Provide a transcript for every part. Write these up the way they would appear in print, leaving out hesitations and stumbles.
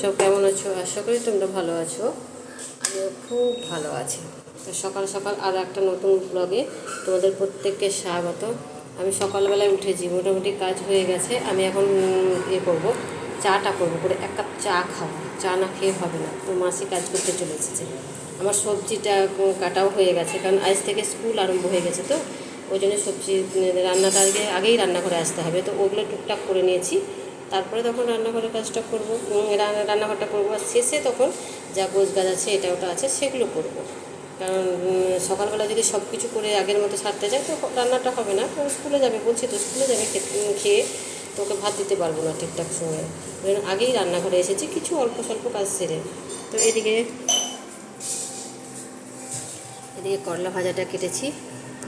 সব কেমন আছো? আশা করি তোমরা ভালো আছো। আমিও খুব ভালো আছি। তো সকাল সকাল আরও একটা নতুন ব্লগে তোমাদের প্রত্যেককে স্বাগত। আমি সকালবেলায় উঠেছি, মোটামুটি কাজ হয়ে গেছে। আমি এখন করবো, চাটা করবো, করে এক কাপ চা খাবো। চা না খেয়ে হবে না। তো মাসি কাজ করতে চলে এসেছে। আমার সবজিটা কাটাও হয়ে গেছে, কারণ আজ থেকে স্কুল আরম্ভ হয়ে গেছে। তো ওই জন্য সবজি রান্নাটা আগেই রান্নাঘরে আসতে হবে। তো ওগুলো টুকটাক করে নিয়েছি। তারপরে তখন রান্নাঘরের কাজটা করবো, রান্নাঘরটা করবো। আর শেষে তখন যা গোছ গাছ আছে এটা ওটা আছে সেগুলো করবো। কারণ সকালবেলা যদি সব কিছু করে আগের মতো সারতে যায় তো রান্নাটা হবে না। কারণ স্কুলে যাবে, বলছি তো স্কুলে যাবে, খেয়ে তোকে ভাত দিতে পারবো না ঠিকঠাক সময়ে। ওই জন্য আগেই রান্নাঘরে এসেছি কিছু অল্প স্বল্প কাজ সেরে। তো এদিকে করলা ভাজাটা কেটেছি,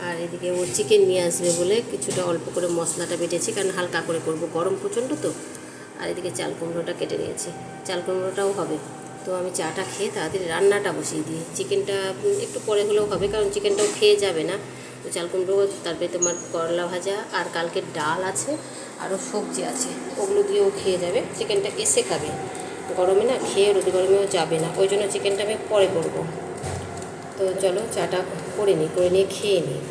আর এদিকে ও চিকেন নিয়ে আসবে বলে কিছুটা অল্প করে মশলাটা বেটেছি, কারণ হালকা করে করব, গরম প্রচণ্ড তো। আর এদিকে চাল কুমড়োটা কেটে নিয়েছি, চাল কুমড়োটাও হবে। তো আমি চাটা খেয়ে তাড়াতাড়ি রান্নাটা বসিয়ে দিই। চিকেনটা একটু পরে হলেও হবে, কারণ চিকেনটাও খেয়ে যাবে না। তো চাল কুমড়ো, তারপরে তোমার করলা ভাজা, আর কালকের ডাল আছে, আরও সবজি আছে, ওগুলো দিয়েও খেয়ে যাবে। চিকেনটা এসে খাবে, গরমে না খেয়ে রোদ গরমেও যাবে না, ওই জন্য চিকেনটা আমি পরে করবো। তো চলো চাটা করে নিয়ে খেয়ে নিই।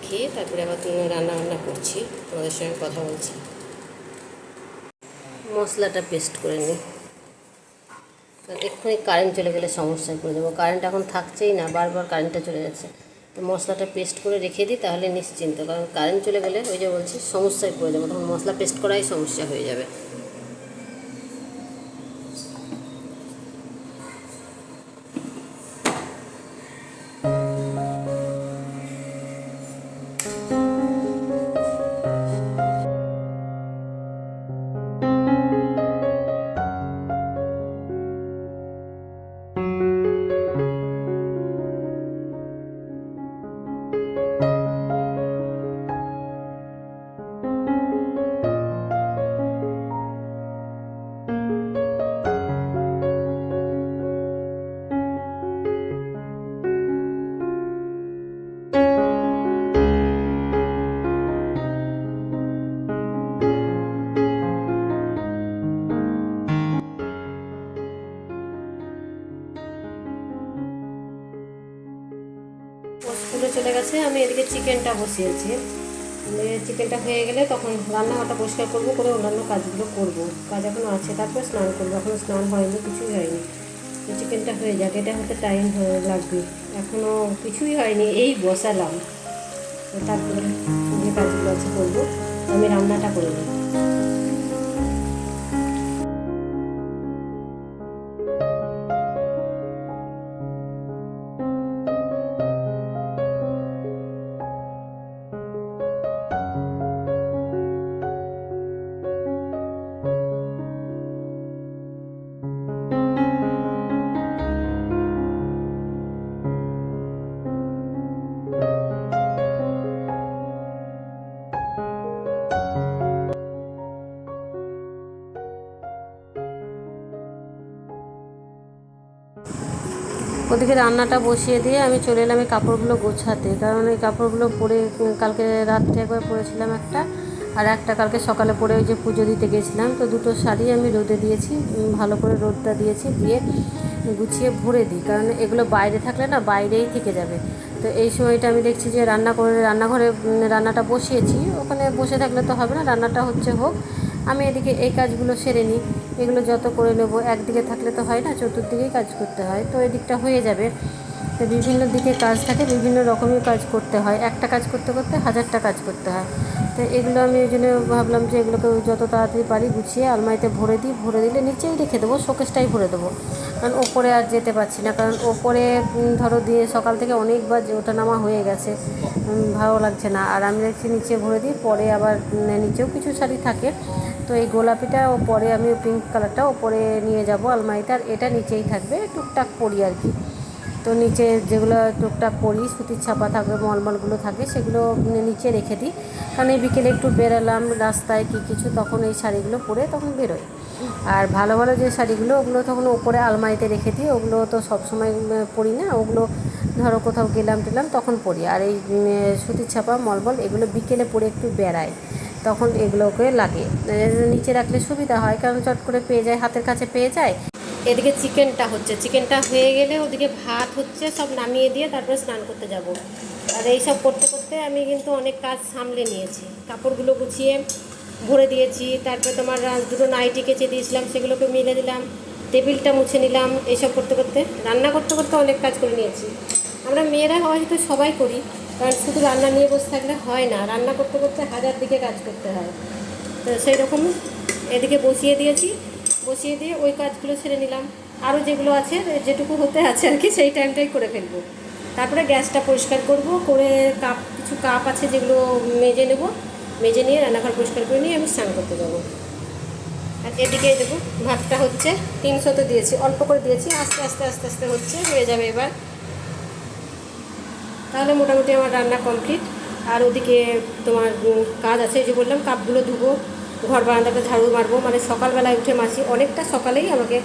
খেয়ে তারপরে আবার রান্না করছি, তোমাদের সঙ্গে কথা বলছি। মশলাটা পেস্ট করে নিই, এক্ষুনি কারেন্ট চলে গেলে সমস্যায় পড়ে যাবো। কারেন্ট এখন থাকছেই না, বারবার কারেন্টটা চলে যাচ্ছে। তো মশলাটা পেস্ট করে রেখে দিই, তাহলে নিশ্চিন্ত। কারণ কারেন্ট চলে গেলে ওই যে বলছি সমস্যায় পড়ে যাবো, তখন মশলা পেস্ট করাই সমস্যা হয়ে যাবে। ও স্কুলে চলে গেছে, আমি এদিকে চিকেনটা বসিয়েছি। চিকেনটা হয়ে গেলে তখন রান্নাঘরটা পরিষ্কার করবো, করে অন্যান্য কাজগুলো করবো। কাজ এখনও আছে, তারপর স্নান করবো। এখনও স্নান হয়নি, কিছুই হয়নি। তো চিকেনটা হয়ে যাক, এটা হতে টাইম লাগবে। এখনও কিছুই হয়নি, এই বসালাম। তারপরে যে কাজগুলো আছে করবো, আমি রান্নাটা করে নিই। ওদিকে রান্নাটা বসিয়ে দিয়ে আমি চলে এলাম এই কাপড়গুলো গোছাতে, কারণ এই কাপড়গুলো পরে কালকে রাত্রে একবার পরেছিলাম একটা, আর একটা কালকে সকালে পরে ওই যে পুজো দিতে গেছিলাম। তো দুটো শাড়ি আমি রোদে দিয়েছি, ভালো করে রোদটা দিয়েছি, দিয়ে গুছিয়ে ভরে দিই, কারণ এগুলো বাইরে থাকলে না বাইরেই থেকে যাবে। তো এই সময়টা আমি দেখছি যে রান্নাঘরে রান্নাটা বসিয়েছি, ওখানে বসে থাকলে তো হবে না, রান্নাটা হোক। আমি এদিকে এই কাজগুলো সেরে নিই। এগুলো যত করে নেবো, একদিকে থাকলে তো হয় না, চতুর্দিকেই কাজ করতে হয়। তো এদিকটা হয়ে যাবে। তো বিভিন্ন দিকে কাজ থাকে, বিভিন্ন রকমের কাজ করতে হয়, একটা কাজ করতে করতে হাজারটা কাজ করতে হয়। তো এগুলো আমি ওই জন্য ভাবলাম যে এগুলোকে যত তাড়াতাড়ি পারি গুছিয়ে আলমারিতে ভরে দিই, ভরে দিলে নিচেই রেখে দেবো, শোকেসটাই ভরে দেবো। কারণ ওপরে আর যেতে পারছি না, কারণ ওপরে ধরো দিয়ে সকাল থেকে অনেকবার ওঠানামা হয়ে গেছে, ভালো লাগছে না। আর আমি দেখছি নিচে ভরে দিই, পরে আবার নিচেও কিছু শাড়ি থাকে। তো এই গোলাপিটা ও পরে আমি পিঙ্ক কালারটা ওপরে নিয়ে যাব আলমারিতে, আর এটা নিচেই থাকবে, টুকটাক পরি আর কি। তো নিচে যেগুলো টুকটাক পরি, সুতির ছাপা থাকবে, মলমলগুলো থাকে, সেগুলো নিচে রেখে দিই। কারণ এই বিকেলে একটু বেরোলাম রাস্তায় কি কিছু, তখন এই শাড়িগুলো পরে তখন বেরোই। আর ভালো ভালো যে শাড়িগুলো, ওগুলো তখন ওপরে আলমারিতে রেখে দিই। ওগুলো তো সবসময় পরি না, ওগুলো ধরো কোথাও গেলাম তখন পরি। আর এই সুতির ছাপা মলমল এগুলো বিকেলে পরে একটু বেড়ায়, তখন এগুলোকে লাগে। নিচে রাখলে সুবিধা হয়, কারণ চট করে পেয়ে যায়, হাতের কাছে পেয়ে যায়। এদিকে চিকেনটা হচ্ছে, চিকেনটা হয়ে গেলে ওদিকে ভাত হচ্ছে, সব নামিয়ে দিয়ে তারপরে স্নান করতে যাব। আর এইসব করতে করতে আমি কিন্তু অনেক কাজ সামলে নিয়েছি। কাপড়গুলো গুছিয়ে ভরে দিয়েছি, তারপরে তোমার দুটো নাইটি কেচে দিয়েছিলাম, সেগুলোকে মিলে দিলাম, টেবিলটা মুছে নিলাম। এইসব করতে করতে, রান্না করতে করতে অনেক কাজ করে নিয়েছি। আমরা মেয়েরা হয়তো সবাই করি, কারণ শুধু রান্না নিয়ে বসে থাকলে হয় না, রান্না করতে করতে হাজার দিকে কাজ করতে হয়। তো সেই রকম এদিকে বসিয়ে দিয়েছি, বসিয়ে দিয়ে ওই কাজগুলো সেরে নিলাম। আরও যেগুলো আছে, যেটুকু হতে আছে আর কি, সেই টাইমটাই করে ফেলবো। তারপরে গ্যাসটা পরিষ্কার করব, করে কিছু কাপ আছে যেগুলো মেজে নেব, মেজে নিয়ে রান্নাঘর পরিষ্কার করে নিয়ে আমি স্নান করতে যাবো। আর এদিকে দেখো ভাতটা হচ্ছে, 300 দিয়েছি, অল্প করে দিয়েছি, আস্তে আস্তে আস্তে আস্তে হচ্ছে, হয়ে যাবে এবার। তাহলে মোটামুটি আমার রান্না কমপ্লিট। আর ওদিকে তোমার কাজ আছে, যে বললাম কাপগুলো ধুবো, ঘর বারান্দাটা ঝাড়ু মারবো, মানে সকালবেলায় উঠে মাসি অনেকটা সকালেই আমাকে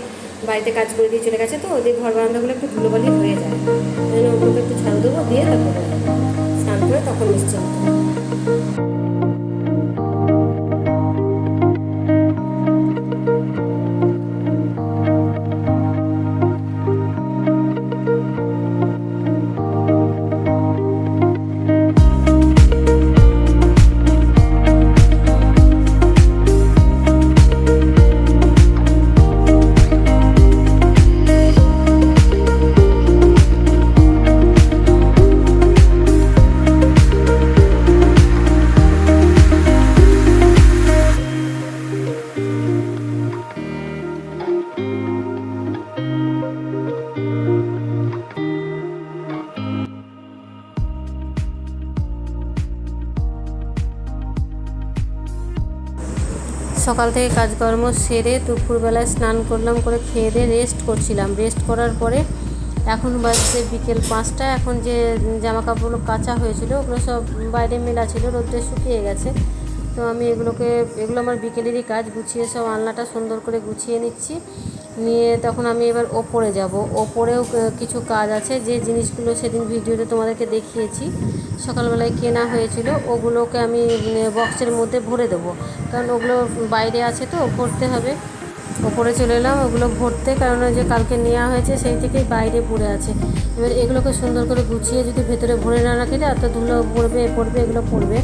বাড়িতে কাজ করে দিয়ে চলে গেছে, তো ওদের ঘর বারান্দাগুলো একটু ধুলোবালি হয়ে যায়, ওই জন্য ওগুলোকে একটু ঝাড়ু দেবো, দিয়ে তারপরে স্নান করে তখন নিশ্চিন্ত। সকাল থেকে কাজকর্ম সেরে দুপুরবেলায় স্নান করলাম, করে খেয়ে দিয়ে রেস্ট করছিলাম। রেস্ট করার পরে এখন বাজছে বিকেল 5টা। এখন যে জামা কাপড়গুলো কাচা হয়েছিল ওগুলো সব বাইরে মেলা ছিল, রোদ্রে শুকিয়ে গেছে। তো আমি এগুলো আমার বিকেলেরই কাজ, গুছিয়ে সব আলনাটা সুন্দর করে গুছিয়ে নিচ্ছি। নিয়ে তখন আমি এবার ওপরে যাব। ওপরেও কিছু কাজ আছে, যে জিনিসগুলো সেদিন ভিডিওতে তোমাদেরকে দেখিয়েছি সকালবেলায় কেনা হয়েছিল, ওগুলোকে আমি বক্সের মধ্যে ভরে দেবো, কারণ ওগুলো বাইরে আছে তো ভরতে হবে। ওপরে চলে এলাম ওগুলো ভরতে, কারণ ওই যে কালকে নেওয়া হয়েছে সেই থেকেই বাইরে পড়ে আছে। এবার এগুলোকে সুন্দর করে গুছিয়ে যদি ভেতরে ভরে না রাখি, এত ধুলো পড়বে এগুলো পড়বে।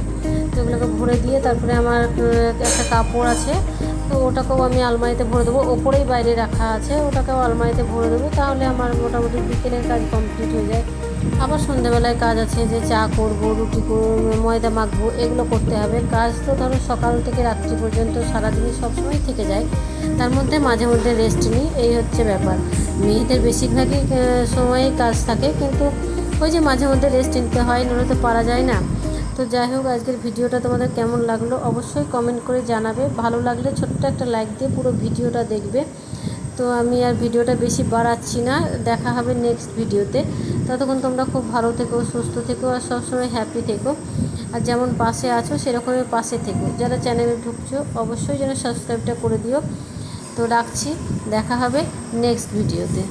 তো এগুলোকে ভরে দিয়ে তারপরে আমার একটা কাপড় আছে, তো ওটাকেও আমি আলমারিতে ভরে দেবো। ওপরেই বাইরে রাখা আছে, ওটাকেও আলমারিতে ভরে দেবো, তাহলে আমার মোটামুটি বিকেলের কাজ কমপ্লিট হয়ে যায়। আবার সন্ধ্যেবেলায় কাজ আছে, যে চা করবো, রুটি করবো, ময়দা মাখবো, এগুলো করতে হবে। কাজ তো ধরো সকাল থেকে রাত্রি পর্যন্ত সারাদিনই সবসময় থেকে যায়, তার মধ্যে মাঝে মধ্যে রেস্ট নিই, এই হচ্ছে ব্যাপার। মেয়েদের বেশিরভাগই সময়ই কাজ থাকে, কিন্তু ওই যে মাঝে মধ্যে রেস্ট নিতে হয়, নইলে তো পারা যায় না। তো যাই হোক, আজকের ভিডিওটা তোমাদের কেমন লাগলো অবশ্যই কমেন্ট করে জানাবে। ভালো লাগলে ছোট্ট একটা লাইক দিয়ে পুরো ভিডিওটা দেখবে। তো আমি আর ভিডিওটা বেশি বাড়াচ্ছি না, দেখা হবে নেক্সট ভিডিওতে। ততক্ষণ তোমরা খুব ভালো থেকো, সুস্থ থেকো, আর সবসময় হ্যাপি থেকো। আর যেমন পাশে আছো সেরকমই পাশে থেকো। যারা চ্যানেলে ঢুকছো অবশ্যই যেন সাবস্ক্রাইবটা করে দিও। তো রাখছি, দেখা হবে নেক্সট ভিডিওতে।